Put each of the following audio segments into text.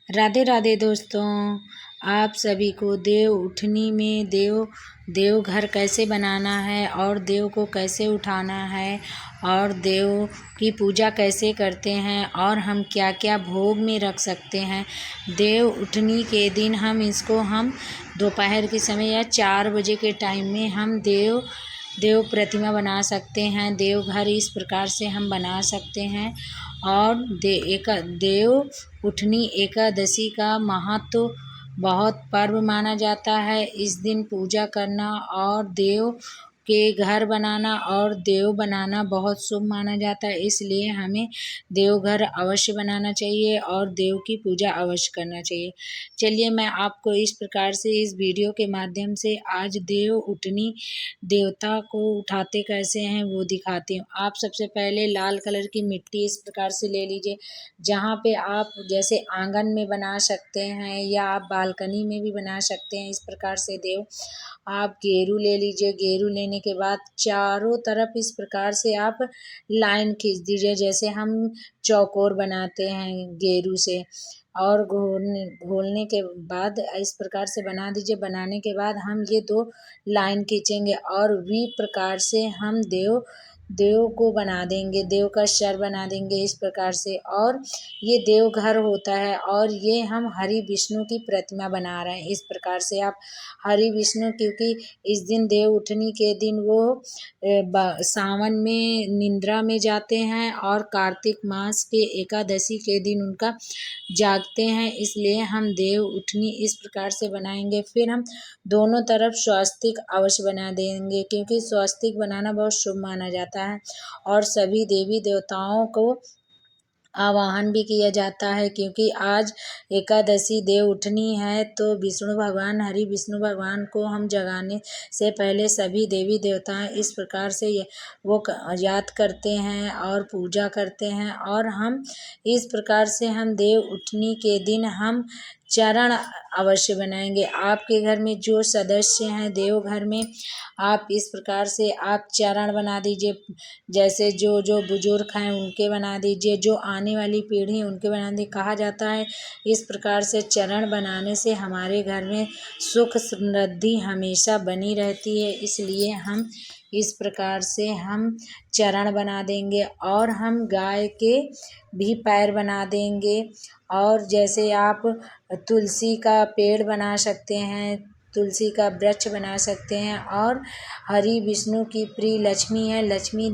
राधे राधे दोस्तों। आप सभी को देव उठनी में देव घर कैसे बनाना है और देव को कैसे उठाना है और देव की पूजा कैसे करते हैं और हम क्या क्या भोग में रख सकते हैं। देव उठनी के दिन हम दोपहर के समय या 4 बजे के टाइम में हम देव प्रतिमा बना सकते हैं। देव घर इस प्रकार से हम बना सकते हैं। और देव उठनी एकादशी का महत्व बहुत पर्व माना जाता है। इस दिन पूजा करना और देव के घर बनाना और देव बनाना बहुत शुभ माना जाता है। इसलिए हमें देवघर अवश्य बनाना चाहिए और देव की पूजा अवश्य करना चाहिए। चलिए मैं आपको इस प्रकार से इस वीडियो के माध्यम से आज देव उठनी देवता को उठाते कैसे हैं वो दिखाती हूँ। आप सबसे पहले लाल कलर की मिट्टी इस प्रकार से ले लीजिए। जहाँ पे आप जैसे आंगन में बना सकते हैं या आप बालकनी में भी बना सकते हैं। इस प्रकार से देव आप गेरू ले लीजिए। गेरू लेने के बाद चारों तरफ इस प्रकार से आप लाइन खींच दीजिए, जैसे हम चौकोर बनाते हैं गेरू से। और घोलने के बाद इस प्रकार से बना दीजिए। बनाने के बाद हम ये 2 लाइन खींचेंगे और वी प्रकार से हम देव को बना देंगे, देव का सर बना देंगे इस प्रकार से। और ये देव घर होता है और ये हम हरि विष्णु की प्रतिमा बना रहे हैं। इस प्रकार से आप हरि विष्णु, क्योंकि इस दिन देव उठनी के दिन वो सावन में निद्रा में जाते हैं और कार्तिक मास के एकादशी के दिन उनका जागते हैं। इसलिए हम देव उठनी इस प्रकार से बनाएंगे। फिर हम दोनों तरफ स्वस्तिक अवश्य बना देंगे, क्योंकि स्वस्तिक बनाना बहुत शुभ माना जाता है। और सभी देवी देवताओं को आवाहन भी किया जाता है, क्योंकि आज एकादशी देव उठनी है। तो विष्णु भगवान हरि विष्णु भगवान को हम जगाने से पहले सभी देवी देवता इस प्रकार से वो याद करते हैं और पूजा करते हैं। और हम इस प्रकार से हम देव उठनी के दिन हम चरण अवश्य बनाएंगे। आपके घर में जो सदस्य हैं देव घर में, आप इस प्रकार से आप चरण बना दीजिए। जैसे जो जो बुजुर्ग हैं उनके बना दीजिए, जो आने वाली पीढ़ी उनके बना दीजिए। कहा जाता है इस प्रकार से चरण बनाने से हमारे घर में सुख समृद्धि हमेशा बनी रहती है। इसलिए हम इस प्रकार से हम चरण बना देंगे। और हम गाय के भी पैर बना देंगे। और जैसे आप तुलसी का पेड़ बना सकते हैं, तुलसी का वृक्ष बना सकते हैं। और हरि विष्णु की प्रिय लक्ष्मी है, लक्ष्मी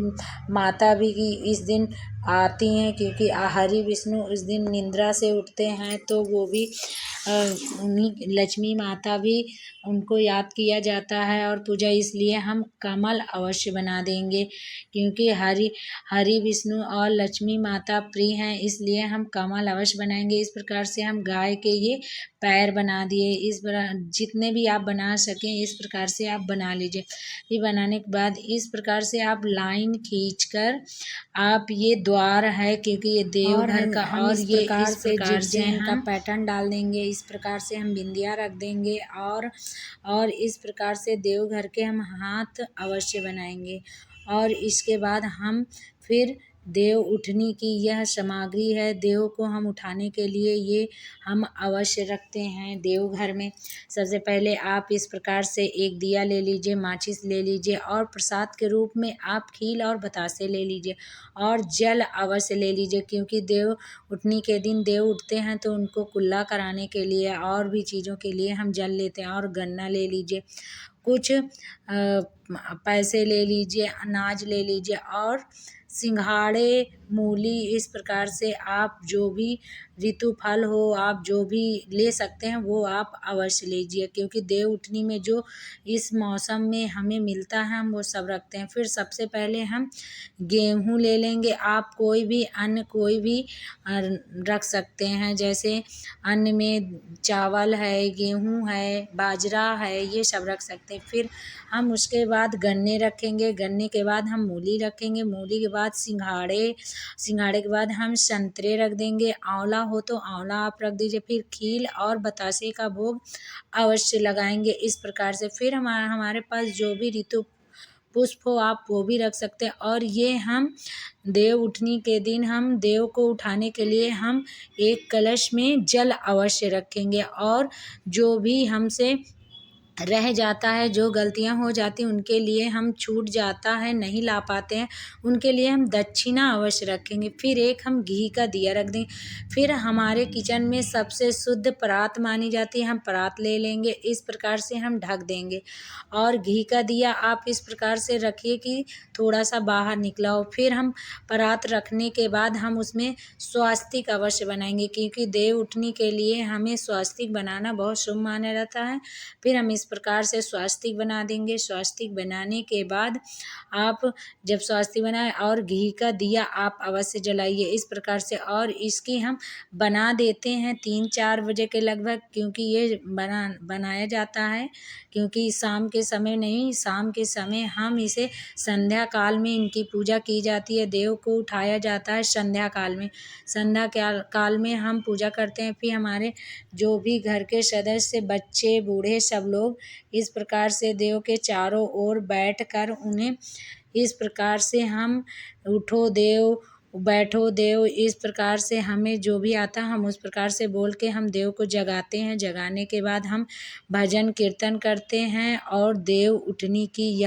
माता भी की इस दिन आती हैं, क्योंकि हरि विष्णु उस दिन निद्रा से उठते हैं। तो वो भी उन्हीं लक्ष्मी माता भी उनको याद किया जाता है और पूजा। इसलिए हम कमल अवश्य बना देंगे, क्योंकि हरि विष्णु और लक्ष्मी माता प्रिय हैं। इसलिए हम कमल अवश्य बनाएंगे। इस प्रकार से हम गाय के ये पैर बना दिए। इस जितने भी आप बना सकें इस प्रकार से आप बना लीजिए। ये बनाने के बाद इस प्रकार से आप लाइन खींचकर आप ये द्वार है, क्योंकि ये देवघर का, और ये इस प्रकार से हम पैटर्न डाल देंगे। इस प्रकार से हम बिंदिया रख देंगे और इस प्रकार से देवघर के हम हाथ अवश्य बनाएंगे। और इसके बाद हम फिर देव उठनी की यह सामग्री है, देव को हम उठाने के लिए ये हम अवश्य रखते हैं देवघर में। सबसे पहले आप इस प्रकार से एक दिया ले लीजिए, माचिस ले लीजिए और प्रसाद के रूप में आप खील और बतासे ले लीजिए और जल अवश्य ले लीजिए, क्योंकि देव उठनी के दिन देव उठते हैं तो उनको कुल्ला कराने के लिए और भी चीज़ों के लिए हम जल लेते हैं। और गन्ना ले लीजिए, कुछ पैसे ले लीजिए, अनाज ले लीजिए और सिंघाड़े, मूली, इस प्रकार से आप जो भी ऋतु फल हो आप जो भी ले सकते हैं वो आप अवश्य लीजिए, क्योंकि देव उठनी में जो इस मौसम में हमें मिलता है हम वो सब रखते हैं। फिर सबसे पहले हम गेहूँ ले लेंगे। आप कोई भी अन्न कोई भी रख सकते हैं, जैसे अन्न में चावल है, गेहूँ है, बाजरा है, ये सब रख सकते हैं। फिर हम उसके बाद गन्ने रखेंगे, गन्ने के बाद हम मूली रखेंगे, मूली के बाद सिंघाड़े के बाद हम संतरे रख देंगे। आंवला हो तो आंवला आप रख दीजिए। फिर खील और बतासे का भोग अवश्य लगाएंगे इस प्रकार से। फिर हमारे पास जो भी ऋतु पुष्प हो आप वो भी रख सकते हैं। और ये हम देव उठनी के दिन हम देव को उठाने के लिए हम एक कलश में जल अवश्य रखेंगे। और जो भी हमसे रह जाता है, जो गलतियाँ हो जाती हैं उनके लिए हम छूट जाता है नहीं ला पाते हैं, उनके लिए हम दक्षिणा अवश्य रखेंगे। फिर एक हम घी का दिया रख देंगे। फिर हमारे किचन में सबसे शुद्ध परात मानी जाती है, हम परात ले लेंगे, इस प्रकार से हम ढक देंगे। और घी का दिया आप इस प्रकार से रखिए कि थोड़ा सा बाहर निकला हो। फिर हम परात रखने के बाद हम उसमें स्वास्तिक अवश्य बनाएंगे, क्योंकि देव उठनी के लिए हमें स्वास्तिक बनाना बहुत शुभ माना जाता है। फिर हम इस प्रकार से स्वास्तिक बना देंगे। स्वास्तिक बनाने के बाद आप जब स्वास्तिक बनाए और घी का दिया आप अवश्य जलाइए इस प्रकार से। और इसकी हम बना देते हैं 3-4 बजे के लगभग, क्योंकि ये बनाया जाता है, क्योंकि शाम के समय नहीं, शाम के समय हम इसे संध्या काल में इनकी पूजा की जाती है। देव को उठाया जाता है संध्या काल में। संध्या काल में हम पूजा करते हैं। फिर हमारे जो भी घर के सदस्य, बच्चे, बूढ़े सब लोग इस प्रकार से देव के चारों ओर बैठकर उन्हें इस प्रकार से हम उठो देव, बैठो देव, इस प्रकार से हमें जो भी आता हम उस प्रकार से बोल के हम देव को जगाते हैं। जगाने के बाद हम भजन कीर्तन करते हैं और देव उठनी की यह